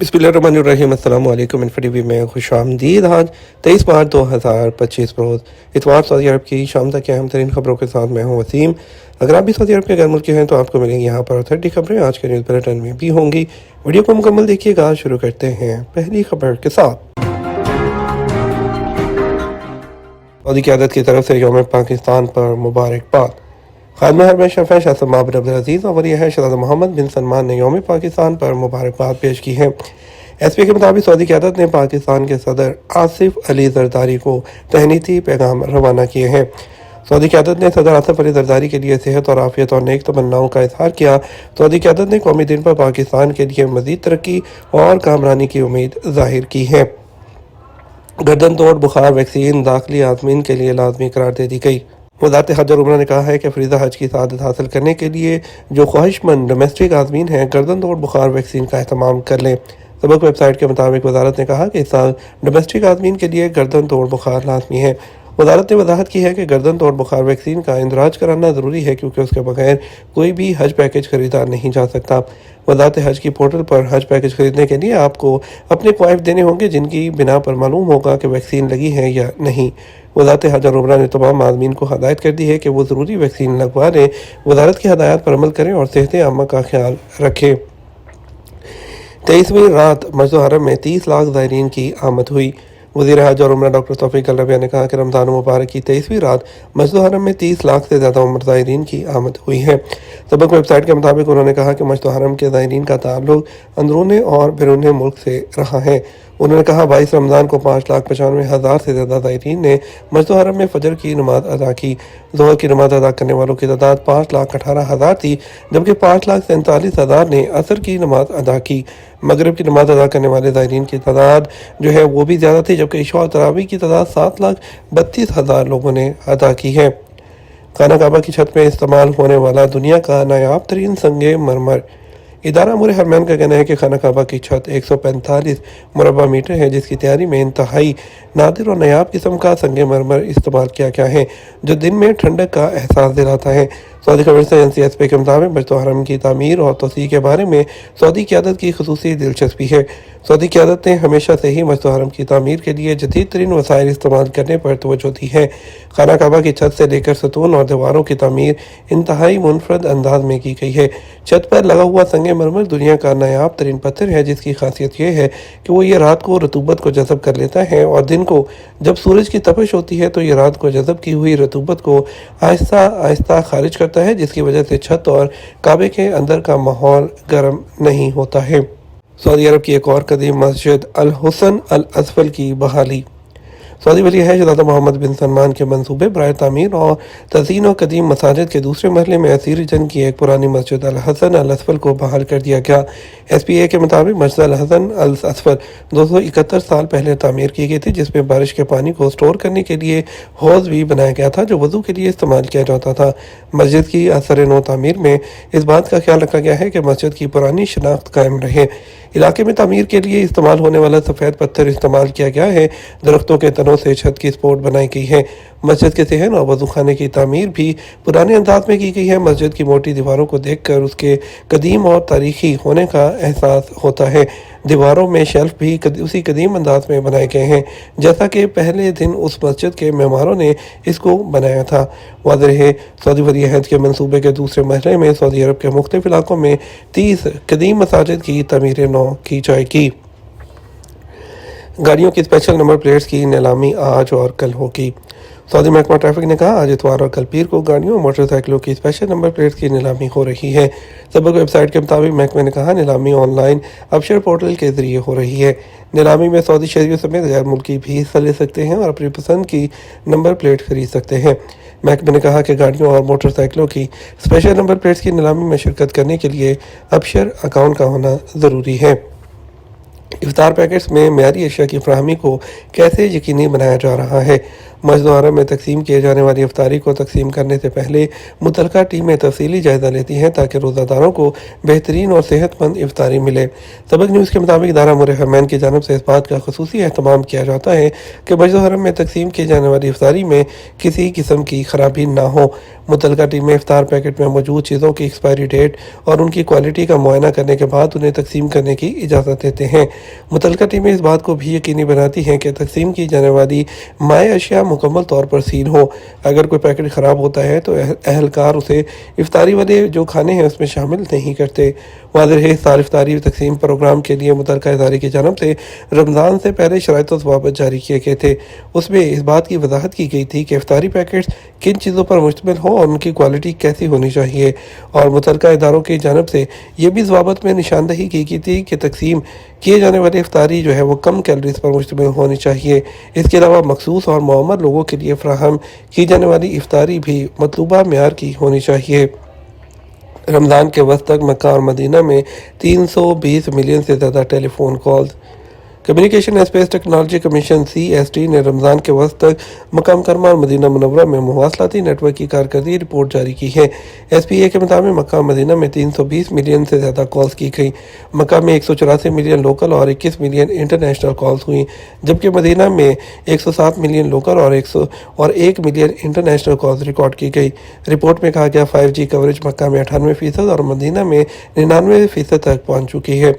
बिस्मिल्लाहिर्रहमानिर्रहीम। अस्सलाम वालेकुम। इन्फोटीवी में खुश आमदीद। आज 23 मार्च 2025 रोज़ इतवार सऊदी अरब की शाम तक की अहम तरीन खबरों के साथ मैं हूँ वसीम। अगर आप भी सऊदी अरब के गैर मुल्की हैं तो आपको मिलेंगी यहाँ पर 30 खबरें आज के न्यूज़ बुलेटिन में भी होंगी। वीडियो को मुकम्मल देखिएगा। शुरू करते हैं पहली खबर के साथ। सऊदी क़यादत की तरफ से यौम पाकिस्तान पर मुबारकबाद। खादम हरम शफ़ा शाह सलमान बिन अब्दुल-अज़ीज़ और वली शहज़ाद मोहम्मद बिन सलमान ने यौम पाकिस्तान पर मुबारकबाद पेश की है। एसपी के मुताबिक सऊदी क़यादत ने पाकिस्तान के सदर आसिफ अली जरदारी को तहनीती पैगाम रवाना किए हैं। सऊदी क़यादत ने सदर आसिफ अली जरदारी के लिए सेहत और आफियत और नेक तमन्नाओं का इजहार किया। सऊदी क़यादत ने कौमी दिन पर पाकिस्तान के लिए मज़ीद तरक्की और कामरानी की उम्मीद ज़ाहिर की है। गर्दन तोड़ बुखार वैक्सीन दाखिली आज़मीन के लिए लाजमी करार दे दी गई। वज़ारत हज और उम्रा ने कहा है कि फरीज़ा हज की सआदत हासिल करने के लिए जो ख्वाहिशमंद डोमेस्टिक आज़मीन हैं गर्दन तोड़ बुखार वैक्सीन का अहतमाम कर लें। सबक वेबसाइट के मुताबिक वज़ारत ने कहा कि इस साल डोमेस्टिक आज़मीन के लिए गर्दन तोड़ बुखार लाजमी है। वज़ारत ने वजाहत की है कि गर्दन तोड़ बुखार वैक्सीन का इंदराज कराना ज़रूरी है क्योंकि उसके बगैर कोई भी हज पैकेज ख़रीदा नहीं जा सकता। वज़ारत हज की पोर्टल पर हज पैकेज ख़रीदने के लिए आपको अपने क्वाइफ देने होंगे जिनकी बिना पर मालूम होगा कि वैक्सीन लगी है या नहीं। वज़ारत हज और उम्रा ने तमाम आज़मीन को हदायत कर दी है कि वो ज़रूरी वैक्सीन लगवा लें, वज़ारत की हदायत पर अमल करें और सेहत आमा का ख्याल रखें। 23वीं रात मस्जिद हरम में 30 लाख ज़ायरीन की आमद हुई। वज़ीर हज और उम्रा डॉक्टर तौफीक अल-रबिया ने कहा कि रमज़ान मुबारक की 23वीं रात मस्जिद हरम में 30 लाख से ज़्यादा उम्र ज़ायरीन की आमद हुई है। सबक वेबसाइट के मुताबिक उन्होंने कहा कि मस्जिद हरम के ज़ायरीन का ताल्लुक अंदरूनी और बैरून मुल्क से रहा है। उन्होंने कहा 22 रमज़ान को 5,95,000 से ज़्यादा ज़ायरीन ने मस्जिद हरम में फ़जर की नमाज अदा की। ज़ोहर की नमाज अदा करने वालों की तादाद 5,18,000 थी, जबकि 5,47,000 ने असर की नमाज अदा की। मगरिब की नमाज अदा करने वाले ज़ायरीन की तादाद जो है वो भी ज़्यादा थी, जबकि इशा और तरावी की तादाद 7,32,000 लोगों ने अदा की है। खाना काबा की छत में इस्तेमाल होने वाला दुनिया का नायाब तरीन संगे मरमर। इदारा अमूर हरमैन का कहना है कि खाना काबा की छत 145 मुरबा मीटर है, जिसकी तैयारी में इंतहाई नादिर और नायाब किस्म का संगे मरमर इस्तेमाल किया गया है जो दिन में ठंडक का एहसास दिलाता है। सऊदी खबर एजेंसी एसपी के मुताबिक मस्जिद हरम की तामीर और तोसी के बारे में सऊदी क़यादत की खुसूसी दिलचस्पी है। सऊदी क़यादत ने हमेशा से ही मस्जिद हरम की तामीर के लिए जदीद तरीन वसाइल इस्तेमाल करने पर तवज्जो दी है। खाना काबा की छत से लेकर सतून और दीवारों की तामीर इंतहाई मुनफरद अंदाज में की गई है। छत पर लगा हुआ संगे मरमर दुनिया का नायाब तरीन पत्थर है, जिसकी खासियत यह है कि वो ये रात को रतूबत को जज़ब कर लेता है और दिन को जब सूरज की तपिश होती है तो ये रात को जज़ब की हुई रतूबत को आहिस्ता आहिस्ता खारिज करता है, जिसकी वजह से छत और काबे के अंदर का माहौल गर्म नहीं होता है। सऊदी अरब की एक और कदीम मस्जिद अल हुसन अल असफल की बहाली। सऊदी वली शहज़ादा मोहम्मद बिन सलमान के मंसूबे बराए तामीर और तज़ीन और कदीम मसाजिद के दूसरे मरहले में असीर जंग की एक पुरानी मस्जिद अल हसन अल असफल को बहाल कर दिया गया। SPA के मुताबिक मस्जिद अल हसन अल असफल 271 साल पहले तामीर की गई थी, जिसमें बारिश के पानी को स्टोर करने के लिए हौज़ भी बनाया गया था जो वज़ू के लिए इस्तेमाल किया जाता था। मस्जिद की असर नो तामीर में इस बात का ख्याल रखा गया है कि मस्जिद की पुरानी शनाख्त कायम रहे। इलाके में तामीर के लिए इस्तेमाल होने वाला सफ़ेद पत्थर इस्तेमाल किया गया है। दरख्तों के तनों से छत की सपोर्ट बनाई गई है। मस्जिद के सहन और वज़ू खाने की तामीर भी पुराने अंदाज में की गई है। मस्जिद की मोटी दीवारों को देखकर उसके कदीम और तारीखी होने का एहसास होता है। दीवारों में शेल्फ भी उसी कदीम अंदाज में बनाए गए हैं जैसा कि पहले दिन उस मस्जिद के मेमारों ने इसको बनाया था। वाज़ेह है सऊदी वली अहद के मंसूबे के दूसरे मरहले में सऊदी अरब के मुख्तलिफ इलाकों में 30 कदीम मसाजिद की तमीर नौ की जाएगी। गाड़ियों की स्पेशल नंबर प्लेट्स की नीलामी आज और कल होगी। सऊदी महकमा ट्रैफिक ने कहा आज इतवार और कल पीर को गाड़ियों और मोटरसाइकिलों की स्पेशल नंबर प्लेट्स की नीलामी हो रही है। सबक वेबसाइट के मुताबिक महकमे ने कहा नीलामी ऑनलाइन अबशर पोर्टल के जरिए हो रही है। नीलामी में सऊदी शहरियों समेत गैर मुल्की भी हिस्सा ले सकते हैं और अपनी पसंद की नंबर प्लेट खरीद सकते हैं। महकमे ने कहा कि गाड़ियों और मोटरसाइकिलों की स्पेशल नंबर प्लेट्स की नीलामी में शिरकत करने के लिए अबशर अकाउंट का होना ज़रूरी है। इफ्तार पैकेट्स में मेयारी अशिया की फराहमी को कैसे यकीनी बनाया जा रहा है। मस्जिद हरम में तकसीम किए जाने वाली इफ्तारी को तकसीम करने से पहले मुतलका टीमें तफसीली जायजा लेती हैं ताकि रोज़ादारों को बेहतरीन और सेहतमंद इफ्तारी मिले। सबक न्यूज़ के मुताबिक इदारा मुरहमैन की जानब से इस बात का खुसूसी एहतमाम किया जाता है कि मस्जिद हरम में तकसीम की जाने वाली इफ्तारी में किसी किस्म की खराबी ना हो। मुतलका टीमें इफ्तार पैकेट में मौजूद चीज़ों की एक्सपायरी डेट और उनकी क्वालिटी का मुआयना करने के बाद उन्हें तकसीम करने की इजाज़त देते हैं। मुतलका टीमें इस बात को भी यकीनी बनाती हैं कि तकसीम की जाने वाली माए अशिया मुकम्मल तौर पर सील हो। अगर कोई पैकेट ख़राब होता है तो अहलकार उसे इफ्तारी वाले जो खाने हैं उसमें शामिल नहीं करते। वाज़ेह है, इस साल इफ्तारी तकसीम प्रोग्राम के लिए मुतलका इदारे की जानब से रमज़ान से पहले शराइत व ज़वाबित जारी किए गए थे। उसमें इस बात की वजाहत की गई थी कि इफ्तारी पैकेट्स किन चीज़ों पर मुश्तमिल हो और उनकी क्वालिटी कैसी होनी चाहिए, और मुतलका इदारों की जानब से ये भी ज़वाबत में निशानदही की गई थी कि तकसीम किए जाने वाली इफ्तारी जो है वो कम कैलोरीज पर मुश्तमिल होनी चाहिए। इसके अलावा मखसूस और मुअम्मर लोगों के लिए फ़राहम की जाने वाली इफ्तारी भी मतलूबा मेयार की होनी चाहिए। रमज़ान के वक्त तक मक्का और मदीना में 320 मिलियन से ज़्यादा telephone calls. Communication and space technology commission CST ने रमज़ान के वक्त तक मक्का मुकर्रमा और मदीना मुनव्वरा में मवासलाती नेटवर्क की कारकर्दगी रिपोर्ट जारी की है। SPA के मुताबिक मक्का और मदीना में 320 मिलियन से ज़्यादा कॉल्स की गई। मक्का में 184 मिलियन लोकल और 21 मिलियन इंटरनेशनल कॉल्स हुई, जबकि मदीना में 107 मिलियन लोकल और 1 मिलियन इंटरनेशनल कॉल्स रिकॉर्ड की गई। रिपोर्ट में कहा गया 5G कवरेज मक्का में 98% और मदीना में 99% तक पहुँच चुकी है।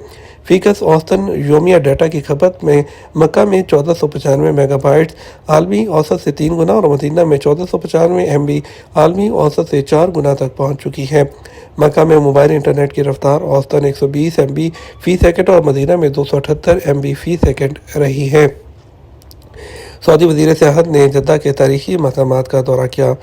फीकस औसतन योमिया डाटा की खपत में मक्का में 1495 मेगाबाइट्स आलमी औसत से 3 गुना और मदीना में 1495 MB आलमी औसत से 4 गुना तक पहुंच चुकी है। मक्का में मोबाइल इंटरनेट की रफ्तार औसतन 120 MB फी सेकंड और मदीना में 278 MB फी सेकंड रही है। सऊदी वज़ीर सियाहत ने जद्दा के तारीखी मकामात का दौरा किया।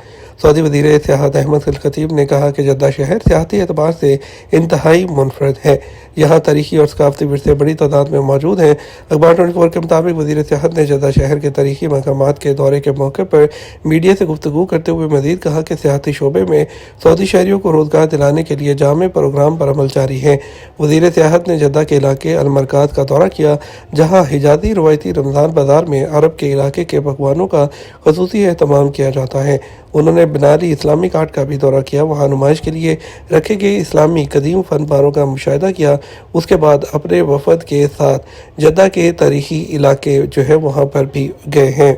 सऊदी वज़ीर सियाहत अहमद अल खतीब ने कहा कि जद्दा शहर सियाहती एतबार से इंतहाई मुनफरद है। यहाँ तारीखी और सकाफती विरसे बड़ी तादाद में मौजूद हैं। अखबार 24 के मुताबिक वज़ीर सियाहत ने जद्दा शहर के तारीखी मकामात के दौरे के मौके पर मीडिया से गुफ्तगू करते हुए मज़ीद कहा कि सियाहती शोबे में सऊदी शहरियों को रोज़गार दिलाने के लिए जामे प्रोग्राम पर अमल जारी है। वज़ीर सियाहत ने जद्दा के इलाके अलमरकाज का दौरा किया, जहाँ हिजाजी रवायती रमज़ान बाज़ार में अरब के इलाके के पकवानों का ख़ुसूसी एहतमाम किया जाता है। उन्होंने बनारी इस्लामिक आर्ट का भी दौरा किया, वहाँ नुमाइश के लिए रखे गए इस्लामी कदीम फ़न पारों का मुशाहिदा किया। उसके बाद अपने वफद के साथ जद्दा के तारीखी इलाके जो है वहाँ पर भी गए हैं।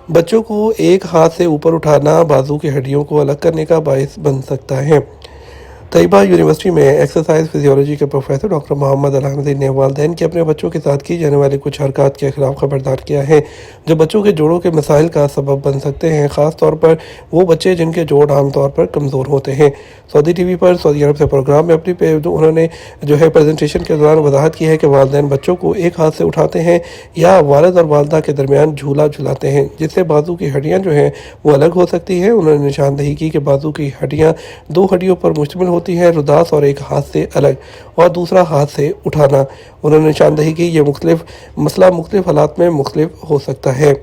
बच्चों को एक हाथ से ऊपर उठाना बाजू की हड्डियों को अलग करने का बायस बन सकता है। तैयबा यूनिवर्सिटी में एक्सरसाइज फिजियोलॉजी के प्रोफेसर डॉक्टर मोहम्मद अलहमदी ने वालिदैन के अपने बच्चों के साथ की जाने वाली कुछ हरकत के खिलाफ खबरदार किया है जो बच्चों के जोड़ों के मसाइल का सबब बन सकते हैं, ख़ास तौर पर वो बच्चे जिनके जोड़ आमतौर पर कमज़ोर होते हैं। सऊदी TV पर सऊदी अरब से प्रोग्राम में अपनी उन्होंने जो है प्रेजेंटेशन के दौरान वजाहत की है कि वालिदैन बच्चों को एक हाथ से उठाते हैं या वालिद और वालदा के दरमियान झूला झुलाते हैं, जिससे बाजू की हड्डियाँ जो हैं वो अलग हो सकती हैं। उन्होंने निशानदही की कि बाजू की हड्डियाँ 2 हड्डियों पर मुश्तमिल होती है, रुदास और एक हाथ से अलग और दूसरा हाथ से उठाना। उन्होंने निशानदही की ये मसला मुख्तलिफ हालात में मुख्तलिफ हो सकता है।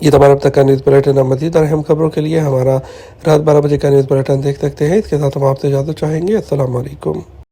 ये तमाम अब तक का न्यूज़ बुलेटिन। मज़ीद और अहम खबरों के लिए हमारा रात 12 बजे का न्यूज़ बुलेटिन देख सकते हैं। इसके साथ हम आपसे इजाज़त चाहेंगे। अस्सलाम वालेकुम।